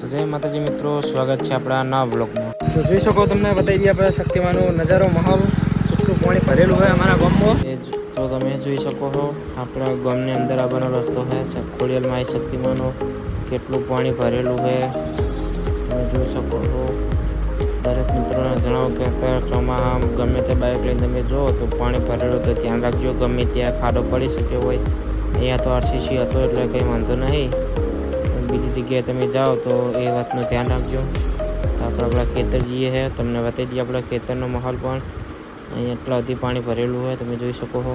તો જય માતાજી મિત્રો, સ્વાગત છે આપણા નવા બ્લોગમાં। તો જોઈ શકો, તમને બતાવી દઈએ આપણે શક્તિમાનો નજારો, માહોલ કેટલું પાણી ભરેલું હોય અમારા ગામમાં। તો તમે જોઈ શકો છો આપણા ગામની અંદર આવવાનો રસ્તો છે ખોડિયાલ માઈ શક્તિમાનો, કેટલું પાણી ભરેલું છે તમે જોઈ શકો છો। દરેક મિત્રોને જણાવો કે અત્યારે ચોમાસા ગમે તે બાઇક લઈને તમે જુઓ તો પાણી ભરેલું, તો ધ્યાન રાખજો, ગમે ત્યાં ખાડો પડી શકે હોય। અહીંયા તો આરસીસી હતો એટલે કંઈ વાંધો નહીં, બીજી જગ્યાએ તમે જાઓ તો એ વાતનું ધ્યાન રાખજો। તો આપણે આપણા ખેતર જઈએ છે, તમને બતાવી દઈએ આપણા ખેતરનો માહોલ પણ। અહીંયા એટલા બધી પાણી ભરેલું હોય તમે જોઈ શકો છો।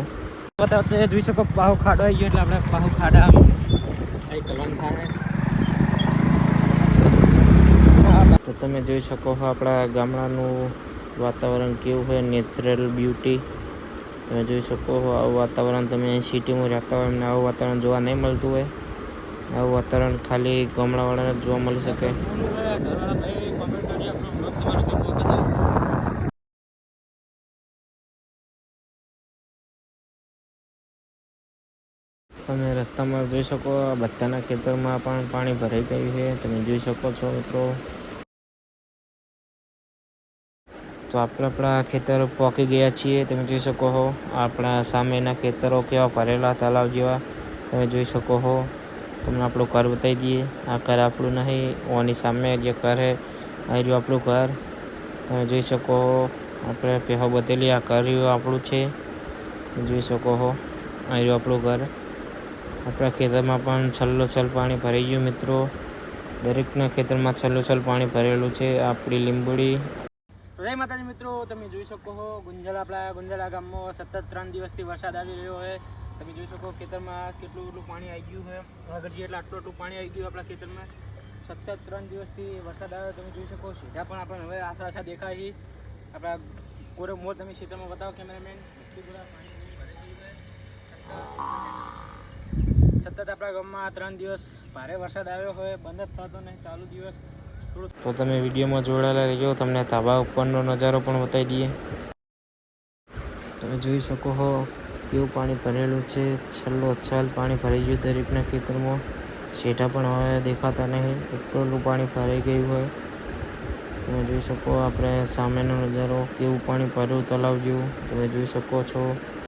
બતાવશે જોઈ શકો, પાહુ ખાડો આવી ગયો એટલે આપણે પાહુ ખાડા અહીં કલમ થાય। તો તમે જોઈ શકો છો આપણા ગામડાનું વાતાવરણ કેવું હોય, નેચરલ બ્યુટી તમે જોઈ શકો છો। આવું વાતાવરણ તમે સિટીમાં રહેતા હોય એમને આવું વાતાવરણ જોવા નહીં મળતું હોય। આવું વાતાવરણ ખાલી ગામડાવાળાને જોવા મળી શકે। તમે રસ્તામાં જોઈ શકો, બધાના ખેતરમાં પણ પાણી ભરાઈ ગયું છે તમે જોઈ શકો છો મિત્રો। તો આપણે આપણા ખેતર પહોંચી ગયા છીએ, તમે જોઈ શકો છો। આપણા સામેના ખેતરો કેવા ભરેલા તલાવ જેવા તમે જોઈ શકો છો। તમને આપણું ઘર બતાવી દઈએ, આ ઘર આપણું નહીં, ઓની સામે જે ઘર છે આ રહ્યું આપણું ઘર તમે જોઈ શકો। આપણે પહેલો બતેલી આ ઘર રહ્યું આપણું છે, જોઈ શકો છો, આ રહ્યું આપણું ઘર। આપણા ખેતરમાં પણ છલ્લોછલ પાણી ભરાઈ ગયું મિત્રો, દરેકના ખેતરમાં છલ્લોછલ પાણી ભરેલું છે। આપણી લીંબડી। જય માતાજી મિત્રો, તમે જોઈ શકો છો આપણા ગુંજલા ગામમાં સતત 3 દિવસથી વરસાદ આવી રહ્યો છે। તમે જોઈ શકો ખેતરમાં કેટલું પાણી આવી ગયું છે, આગળ જઈએ એટલે આટલું પાણી આવી ગયું આપણા ખેતરમાં। સતત 3 દિવસથી વરસાદ આવ્યો તમે જોઈ શકો। સીધા પણ આપણને હવે આશા દેખાય છે આપણા કોરે મોર। તમે ખેતરમાં બતાવો કેમેરામેન, સતત આપણા ગામમાં 3 દિવસ ભારે વરસાદ આવ્યો હોય, બંધ જ થતો નહીં, ચાલુ દિવસ। તો તમે વિડીયોમાં જોડાયેલા રહેજો, તમને ધાબા ઉપરનો નજારો પણ બતાવી દઈએ। તમે જોઈ શકો છો કેવું પાણી ભરેલું છે, છલ્લોછલ પાણી ભરાઈ ગયું દરેકના ખેતરમાં। શેઠા પણ હવે દેખાતા નહીં, એટલું પાણી ભરાઈ ગયું હોય તમે જોઈ શકો। આપણે સામેનો નજારો કેવું પાણી ભર્યું તલાવ જેવું તમે જોઈ શકો છો।